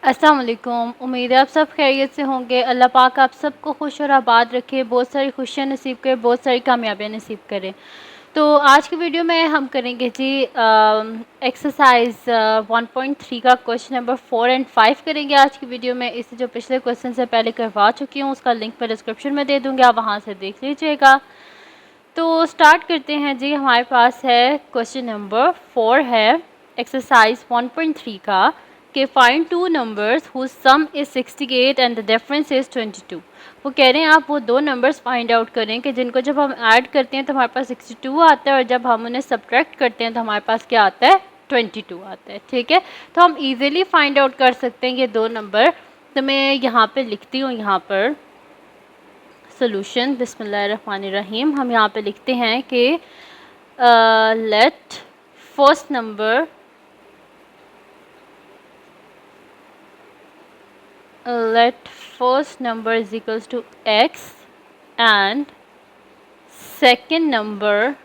अस्सलाम वालेकुम। उम्मीद है आप सब खैरियत से होंगे। अल्लाह पाक आप सबको खुश और आबाद रखे, बहुत सारी खुशियाँ नसीब करे, बहुत सारी कामयाबियाँ नसीब करे। तो आज की वीडियो में हम करेंगे जी एक्सरसाइज 1.3 का क्वेश्चन नंबर 4 एंड 5 करेंगे आज की वीडियो में। इसे जो पिछले क्वेश्चन से पहले करवा चुकी हूँ उसका लिंक मैं डिस्क्रिप्शन में दे दूँगी, आप वहाँ से देख लीजिएगा। तो स्टार्ट करते हैं जी। हमारे पास है क्वेश्चन नंबर 4 है एक्सरसाइज 1.3 का कि find two numbers whose sum is 68 and the difference is 22। वो कह रहे हैं आप वो दो नंबर्स फाइंड आउट करें कि जिनको जब हम ऐड करते हैं तो हमारे पास 62 आता है और जब हम उन्हें सब्ट्रैक्ट करते हैं तो हमारे पास क्या आता है, 22 आता है। ठीक है, तो हम इजीली फाइंड आउट कर सकते हैं ये दो नंबर। तो मैं यहाँ पे लिखती हूँ, यहाँ पर सोल्यूशन बिस्मिल्लाहिर्रहमानिर्रहीम। हम यहाँ पे लिखते हैं कि let first number is equals to x and second number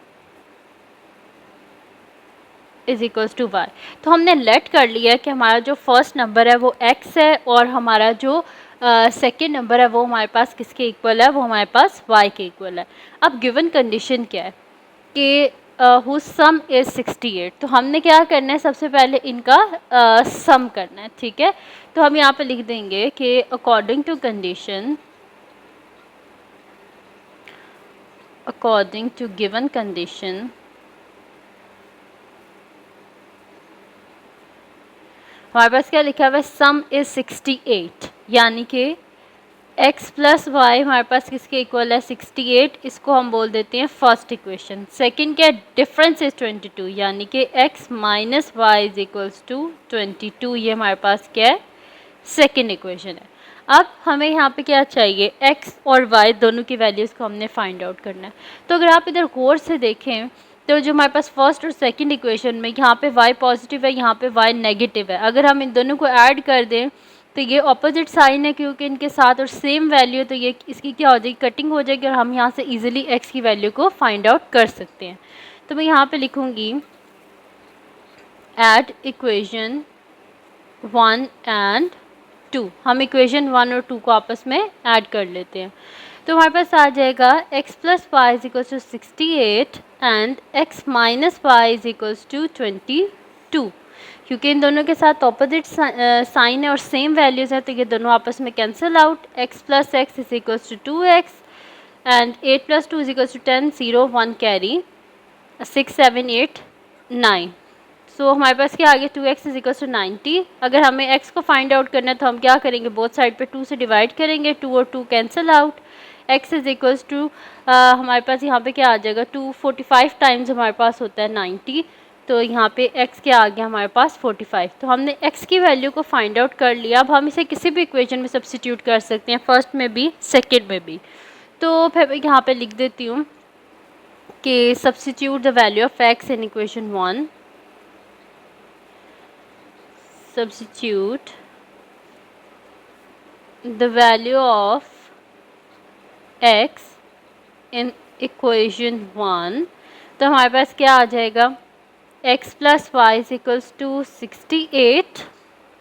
is equals to y। तो हमने लेट कर लिया कि हमारा जो फर्स्ट नंबर है वो x है और हमारा जो सेकेंड नंबर है वो हमारे पास किसके इक्वल है, वो हमारे पास y के इक्वल है। अब गिवन कंडीशन क्या है कि हुज सम इज 68। तो हमने क्या करना है, सबसे पहले इनका सम करना है। ठीक है, तो हम यहाँ पे लिख देंगे कि अकॉर्डिंग टू गिवन कंडीशन हमारे पास क्या लिखा हुआ है, सम इज 68, यानी कि x प्लस वाई हमारे पास किसके इक्वल है, 68। इसको हम बोल देते हैं फर्स्ट इक्वेशन। सेकंड क्या, डिफरेंस इज 22, यानी कि x minus y is equals to 22। ये हमारे पास क्या है, सेकंड इक्वेशन है। अब हमें यहाँ पे क्या चाहिए, x और y दोनों की वैल्यूज़ को हमने फाइंड आउट करना है। तो अगर आप इधर गौर से देखें तो जो हमारे पास फर्स्ट और सेकंड इक्वेशन में यहाँ पे y पॉजिटिव है, यहाँ पे y नेगेटिव है। अगर हम इन दोनों को ऐड कर दें तो ये ऑपोजिट साइन है क्योंकि इनके साथ और सेम वैल्यू, तो ये इसकी क्या हो जाएगी, कटिंग हो जाएगी और हम यहाँ से इजीली x की वैल्यू को फाइंड आउट कर सकते हैं। तो मैं यहाँ पे लिखूँगी ऐड इक्वेशन 1 एंड 2। हम इक्वेशन 1 और 2 को आपस में ऐड कर लेते हैं। तो हमारे पास आ जाएगा x plus y is equals to 68 and x minus y is equals to 22। क्योंकि इन दोनों के साथ ऑपोजिट साइन है और सेम वैल्यूज़ है तो ये दोनों आपस में cancel out. x plus x is equals to 2x and 8 plus 2 is equals to 10, 0 1 carry 6 7 8 9। So हमारे पास क्या आ गया, 2x इज इक्वल्स टू 90। अगर हमें x को फाइंड आउट करना है तो हम क्या करेंगे, बोथ साइड पे 2 से डिवाइड करेंगे, 2 और 2 cancel out. x is equals to हमारे पास यहाँ पे क्या आ जाएगा, 245 टाइम्स हमारे पास होता है 90, तो यहाँ पे x क्या आ गया हमारे पास 45। तो हमने x की वैल्यू को फाइंड आउट कर लिया। अब हम इसे किसी भी इक्वेशन में सब्स्टिट्यूट कर सकते हैं, फर्स्ट में भी सेकेंड में भी। तो फिर मैं यहाँ पे लिख देती हूँ कि substitute the value of x in equation 1, substitute the value of x in equation 1। तो हमारे पास क्या आ जाएगा, x plus y is equals to 68।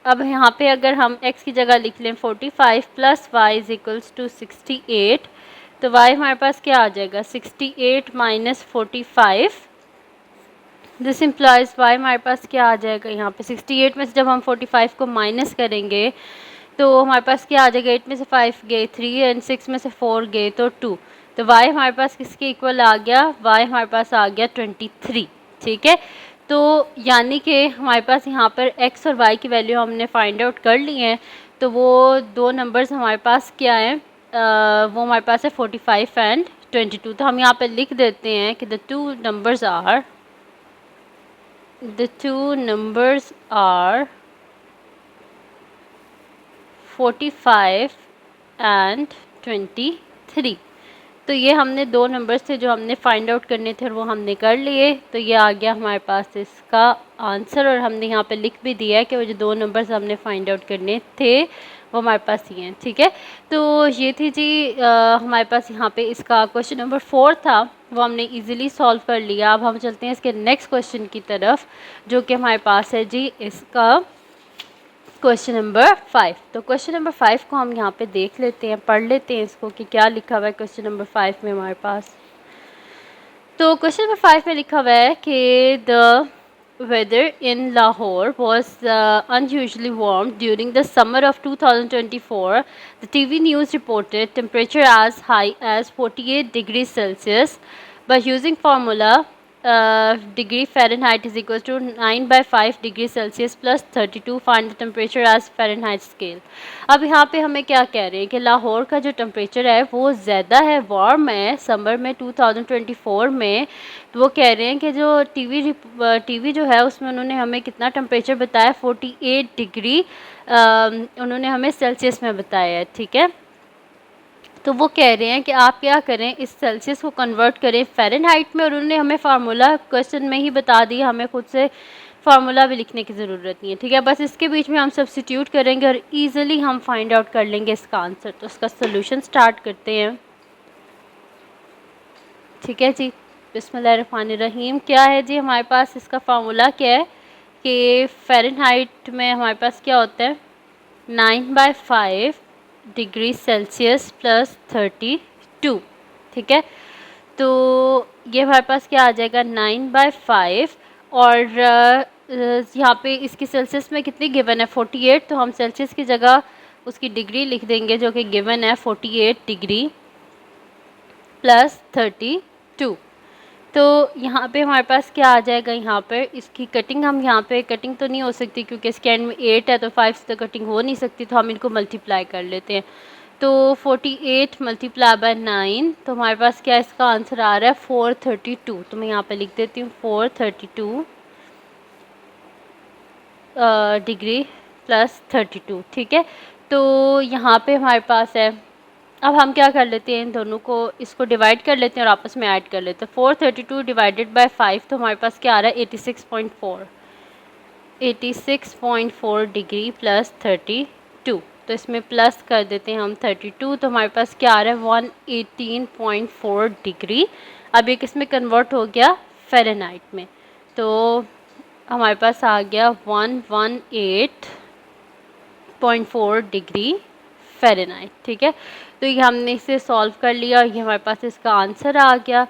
अब यहाँ पे अगर हम x की जगह लिख लें 45 plus y is equals to 68, तो y हमारे पास क्या आ जाएगा, 68 माइनस 45। दिस इम्प्लाइज y हमारे पास क्या आ जाएगा, यहाँ पे 68 में से जब हम 45 को माइनस करेंगे तो हमारे पास क्या आ जाएगा, 8 में से 5 गए 3 एंड 6 में से 4 गए तो 2। तो y हमारे पास किसके इक्वल आ गया, y हमारे पास आ गया 23। ठीक है, तो यानी कि हमारे पास यहाँ पर x और y की वैल्यू हमने फाइंड आउट कर ली है। तो वो दो नंबर्स हमारे पास क्या हैं, वो हमारे पास है 45 एंड 22। तो हम यहाँ पर लिख देते हैं कि the two numbers are 45 and 23। तो ये हमने दो नंबर्स थे जो हमने फाइंड आउट करने थे और वो हमने कर लिए। तो ये आ गया हमारे पास इसका आंसर और हमने यहाँ पे लिख भी दिया है कि वो जो दो नंबर्स हमने फाइंड आउट करने थे वो हमारे पास ही हैं। ठीक है, तो ये थी जी हमारे पास यहाँ पे इसका क्वेश्चन नंबर 4 था, वो हमने इजीली सॉल्व कर लिया। अब हम चलते हैं इसके नेक्स्ट क्वेश्चन की तरफ जो कि हमारे पास है जी इसका क्वेश्चन नंबर 5। तो क्वेश्चन नंबर 5 को हम यहाँ पे देख लेते हैं, पढ़ लेते हैं इसको कि क्या लिखा हुआ है क्वेश्चन नंबर 5 में हमारे पास। तो क्वेश्चन नंबर 5 में लिखा हुआ है कि the weather in Lahore was unusually warm during the summer of 2024. The TV news reported temperature as high as 48 degrees Celsius. By using formula degree Fahrenheit is equal to 9 by 5 degree Celsius plus 32, find the temperature as Fahrenheit scale. अब यहाँ पे हमें क्या कह रहे हैं कि लाहौर का जो टेम्परेचर है वो ज़्यादा है, वार्म है समर में 2024 में। तो वो कह रहे हैं कि जो टीवी जो है उसमें उन्होंने हमें कितना टेम्परेचर बताया, 48 डिग्री उन्होंने हमें सेल्सियस में बताया है, ठीक है। तो वो कह रहे हैं कि आप क्या करें, इस सेल्सियस को कन्वर्ट करें फ़ारेनहाइट में, और उन्होंने हमें फार्मूला क्वेश्चन में ही बता दिया, हमें खुद से फार्मूला भी लिखने की ज़रूरत नहीं है, ठीक है। बस इसके बीच में हम सब्स्टिट्यूट करेंगे और ईज़िली हम फाइंड आउट कर लेंगे इसका आंसर। तो इसका सोल्यूशन स्टार्ट करते हैं, ठीक है जी। बिस्मिल्लाहिर्रहमानिर्रहीम। क्या है जी हमारे पास, इसका फार्मूला क्या है कि फ़ारेनहाइट में हमारे पास क्या होता है 9/5 डिग्री सेल्सियस प्लस 32, ठीक है। तो ये हमारे पास क्या आ जाएगा 9/5, और यहाँ पे इसकी सेल्सियस में कितनी गिवन है 48, तो हम सेल्सियस की जगह उसकी डिग्री लिख देंगे जो कि गिवन है 48 डिग्री प्लस 32। तो यहाँ पे हमारे पास क्या आ जाएगा, यहाँ पर इसकी कटिंग, हम यहाँ पे कटिंग तो नहीं हो सकती क्योंकि इसके एंड में 8 है, तो 5 से तो कटिंग हो नहीं सकती, तो हम इनको मल्टीप्लाई कर लेते हैं। तो 48 मल्टीप्लाई बाय 9, तो हमारे पास क्या इसका आंसर आ रहा है 432। तो मैं यहाँ पे लिख देती हूँ 432 डिग्री प्लस 32, ठीक है। तो यहाँ पे हमारे पास है, अब हम क्या कर लेते हैं, इन दोनों को इसको डिवाइड कर लेते हैं और आपस में ऐड कर लेते हैं। 432 डिवाइडेड बाय 5, तो हमारे पास क्या आ रहा है 86.4 डिग्री प्लस 32। तो इसमें प्लस कर देते हैं हम 32, तो हमारे पास क्या आ रहा है 118.4 डिग्री। अब ये किस में कन्वर्ट हो गया, फ़ारेनहाइट में। तो हमारे पास आ गया 118.4 डिग्री फ़ारेनहाइट, ठीक है। तो ये हमने इसे सॉल्व कर लिया और ये हमारे पास इसका आंसर आ गया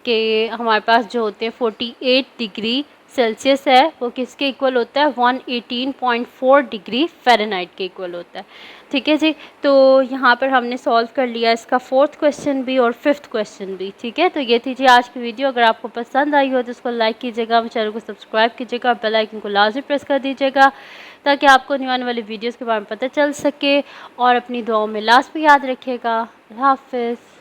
कि हमारे पास जो होते हैं 48 डिग्री सेल्सियस है वो किसके इक्वल होता है 118.4 डिग्री फ़ारेनहाइट के इक्वल होता है, ठीक है जी। तो यहाँ पर हमने सॉल्व कर लिया इसका 4th क्वेश्चन भी और 5th क्वेश्चन भी, ठीक है। तो ये थी जी आज की वीडियो। अगर आपको पसंद आई हो तो उसको लाइक कीजिएगा, चैनल को सब्सक्राइब कीजिएगा, बेल आइकन को लाजमी प्रेस कर दीजिएगा ताकि आपको आने आने वाली वीडियोज़ के बारे में पता चल सके, और अपनी दुआओं में लास्ट में याद रखिएगा। अल्लाह हाफ़िज़।